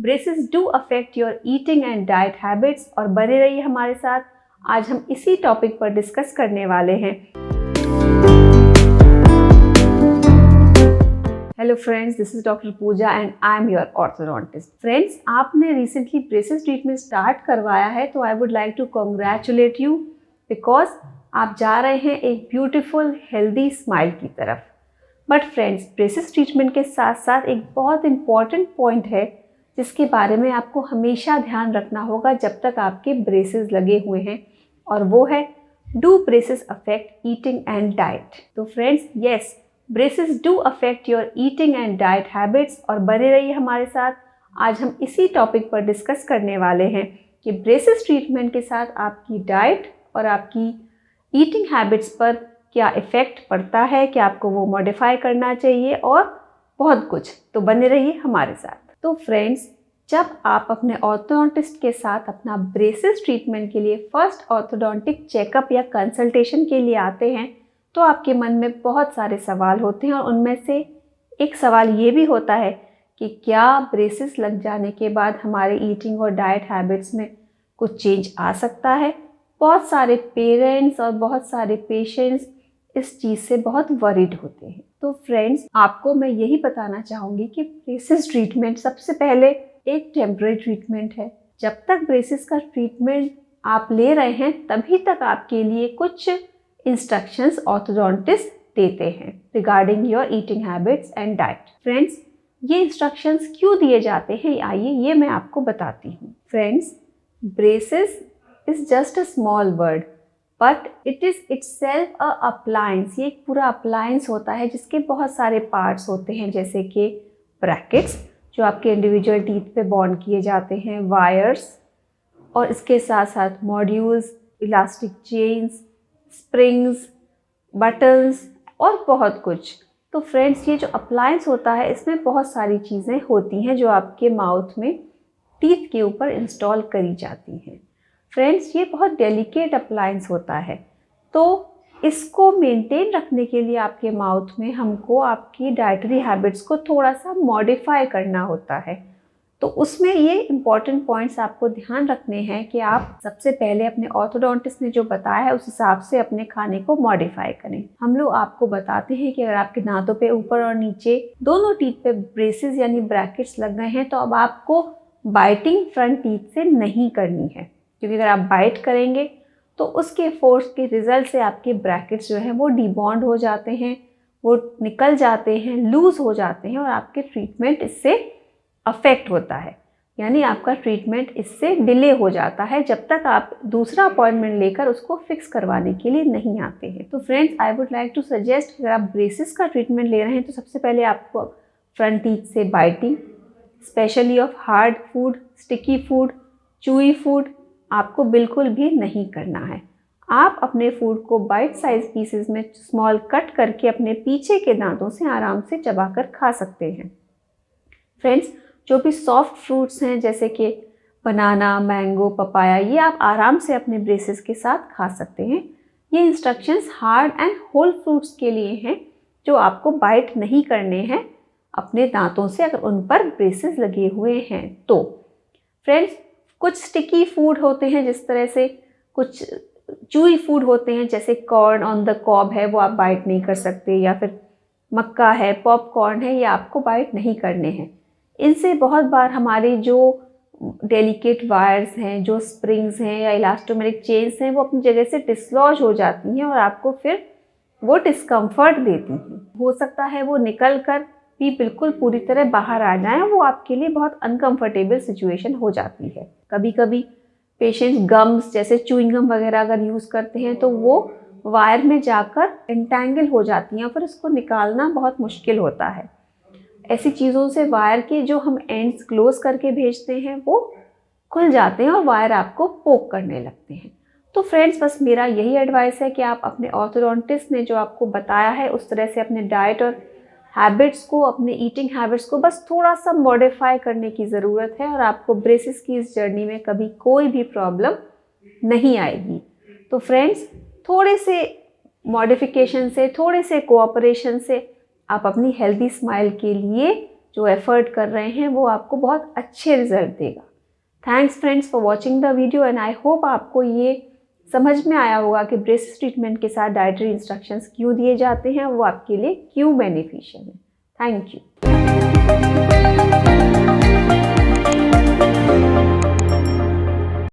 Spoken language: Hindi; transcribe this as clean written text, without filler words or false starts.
Braces do affect your eating and diet habits. और बने रहिए हमारे साथ, आज हम इसी टॉपिक पर डिस्कस करने वाले हैं। Hello friends, this is doctor Pooja and I am your orthodontist. Friends, आपने रिसेंटली ब्रेसेस ट्रीटमेंट स्टार्ट करवाया है, तो I would like to congratulate you because आप जा रहे हैं एक ब्यूटीफुल हेल्दी स्माइल की तरफ। बट फ्रेंड्स, ब्रेसेस ट्रीटमेंट के साथ साथ एक बहुत इंपॉर्टेंट पॉइंट है जिसके बारे में आपको हमेशा ध्यान रखना होगा जब तक आपके ब्रेसेस लगे हुए हैं, और वो है do braces affect eating and diet. तो friends, yes, braces do affect your eating and diet habits. और बने रहिए हमारे साथ, आज हम इसी टॉपिक पर डिस्कस करने वाले हैं कि ब्रेसेस ट्रीटमेंट के साथ आपकी डाइट और आपकी ईटिंग हैबिट्स पर क्या इफ़ेक्ट पड़ता है, क्या आपको वो मॉडिफाई करना चाहिए और बहुत कुछ। तो बने रहिए हमारे साथ। तो फ्रेंड्स, जब आप अपने ऑर्थोडोंटिस्ट के साथ अपना ब्रेसेस ट्रीटमेंट के लिए फर्स्ट ऑर्थोडोंटिक चेकअप या कंसल्टेशन के लिए आते हैं, तो आपके मन में बहुत सारे सवाल होते हैं, और उनमें से एक सवाल ये भी होता है कि क्या ब्रेसेस लग जाने के बाद हमारे ईटिंग और डाइट हैबिट्स में कुछ चेंज आ सकता है। बहुत सारे पेरेंट्स और बहुत सारे पेशेंट्स इस चीज़ से बहुत वरीड होते हैं। तो फ्रेंड्स, आपको मैं यही बताना चाहूँगी कि ब्रेसेस ट्रीटमेंट सबसे पहले एक टेम्परेरी ट्रीटमेंट है। जब तक ब्रेसेस का ट्रीटमेंट आप ले रहे हैं, तभी तक आपके लिए कुछ इंस्ट्रक्शंस ऑर्थोडोंटिस्ट देते हैं regarding your eating habits and diet. Friends, ये इंस्ट्रक्शंस क्यों दिए जाते हैं, आइए ये मैं आपको बताती हूँ। Friends, braces is just a small word but it is itself a appliance. ये एक पूरा अप्लायंस होता है जिसके बहुत सारे पार्ट्स होते हैं, जैसे कि ब्रैकेट्स जो आपके इंडिविजुअल टीथ पे बॉन्ड किए जाते हैं, वायर्स, और इसके साथ साथ modules, elastic chains, springs, buttons और बहुत कुछ। तो फ्रेंड्स, ये जो अप्लायंस होता है इसमें बहुत सारी चीज़ें होती हैं जो आपके माउथ में टीथ के ऊपर इंस्टॉल करी जाती हैं। फ्रेंड्स, ये बहुत डेलिकेट अप्लायंस होता है, तो इसको मेंटेन रखने के लिए आपके माउथ में हमको आपकी डाइटरी हैबिट्स को थोड़ा सा मॉडिफाई करना होता है। तो उसमें ये इम्पॉर्टेंट पॉइंट्स आपको ध्यान रखने हैं कि आप सबसे पहले अपने ऑर्थोडोंटिस्ट ने जो बताया है उस हिसाब से अपने खाने को मॉडिफाई करें। हम लोग आपको बताते हैं कि अगर आपके दांतों पे ऊपर और नीचे दोनों टीथ पे ब्रेसेस यानी ब्रैकेट्स लग गए हैं, तो अब आपको बाइटिंग फ्रंट टीथ से नहीं करनी है, क्योंकि अगर आप बाइट करेंगे तो उसके फोर्स के रिजल्ट से आपके ब्रैकेट्स जो हैं वो डीबॉन्ड हो जाते हैं, वो निकल जाते हैं, लूज़ हो जाते हैं, और आपके ट्रीटमेंट इससे अफेक्ट होता है, यानी आपका ट्रीटमेंट इससे डिले हो जाता है जब तक आप दूसरा अपॉइंटमेंट लेकर उसको फिक्स करवाने के लिए नहीं आते हैं। तो friends, I would like to suggest, अगर आप ब्रेसेस का ट्रीटमेंट ले रहे हैं तो सबसे पहले आपको फ्रंट टीथ से biting, specially of hard food, sticky food, chewy food आपको बिल्कुल भी नहीं करना है। आप अपने फूड को बाइट साइज पीसेस में स्मॉल कट करके अपने पीछे के दांतों से आराम से चबाकर खा सकते हैं। फ्रेंड्स, जो भी सॉफ्ट फ्रूट्स हैं जैसे कि बनाना, मैंगो, पपाया, ये आप आराम से अपने ब्रेसेस के साथ खा सकते हैं। ये instructions hard and whole fruits के लिए हैं जो आपको बाइट नहीं करने हैं अपने दांतों से अगर उन पर ब्रेसेस लगे हुए हैं। तो फ्रेंड्स, कुछ स्टिकी फूड होते हैं, जिस तरह से कुछ चूई फूड होते हैं जैसे कॉर्न ऑन द कॉब है, वो आप बाइट नहीं कर सकते, या फिर मक्का है, पॉपकॉर्न है, ये आपको बाइट नहीं करने हैं। इनसे बहुत बार हमारे जो डेलिकेट वायर्स हैं, जो स्प्रिंग्स हैं या इलास्टोमेरिक चेन्स हैं, वो अपनी जगह से डिसलॉज हो जाती हैं और आपको फिर वो डिस्कम्फर्ट देती हैं। हो सकता है वो निकल कर भी बिल्कुल पूरी तरह बाहर आ जाएं, वो आपके लिए बहुत अनकंफर्टेबल सिचुएशन हो जाती है। कभी कभी पेशेंट्स गम्स जैसे च्युइंगम वगैरह अगर यूज़ करते हैं तो वो वायर में जाकर एंटेंगल हो जाती हैं और फिर उसको निकालना बहुत मुश्किल होता है। ऐसी चीज़ों से वायर के जो हम एंड्स क्लोज करके भेजते हैं वो खुल जाते हैं और वायर आपको पोक करने लगते हैं। तो फ्रेंड्स, बस मेरा यही एडवाइस है कि आप अपने ऑर्थोडोंटिस्ट ने जो आपको बताया है उस तरह से अपने डाइट और हैबिट्स को, अपने ईटिंग हैबिट्स को बस थोड़ा सा मॉडिफाई करने की ज़रूरत है, और आपको ब्रेसेस की इस जर्नी में कभी कोई भी प्रॉब्लम नहीं आएगी। तो फ्रेंड्स, थोड़े से मॉडिफिकेशन से, थोड़े से कोऑपरेशन से आप अपनी हेल्दी स्माइल के लिए जो एफर्ट कर रहे हैं वो आपको बहुत अच्छे रिजल्ट देगा। Thanks friends for watching the video and I hope आपको ये समझ में आया होगा कि ब्रेसेस ट्रीटमेंट के साथ डाइटरी इंस्ट्रक्शंस क्यों दिए जाते हैं, वो आपके लिए क्यों बेनिफिशियल है। Thank you.